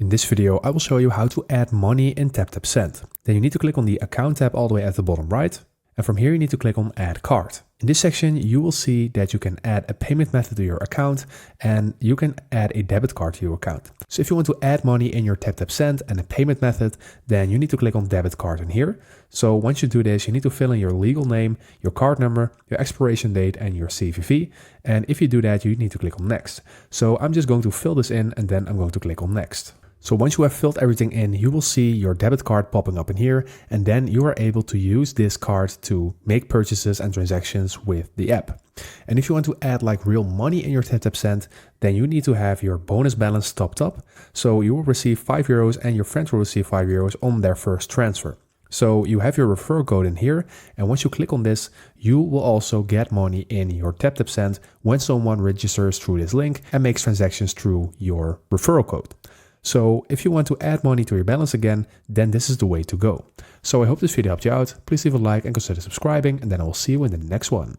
In this video, I will show you how to add money in TapTap Send. Then you need to click on the Account tab all the way at the bottom right. And from here, you need to click on Add Card. In this section, you will see that you can add a payment method to your account and you can add a debit card to your account. So if you want to add money in your TapTap Send and a payment method, then you need to click on Debit Card in here. So once you do this, you need to fill in your legal name, your card number, your expiration date, and your CVV. And if you do that, you need to click on Next. So I'm just going to fill this in and then I'm going to click on Next. So once you have filled everything in, you will see your debit card popping up in here, and then you are able to use this card to make purchases and transactions with the app. And if you want to add like real money in your TapTap Send, then you need to have your bonus balance topped up. So you will receive €5 and your friend will receive €5 on their first transfer. So you have your referral code in here, and once you click on this, you will also get money in your TapTap Send when someone registers through this link and makes transactions through your referral code. So if you want to add money to your balance again, then this is the way to go. So I hope this video helped you out. Please leave a like and consider subscribing, and then I will see you in the next one.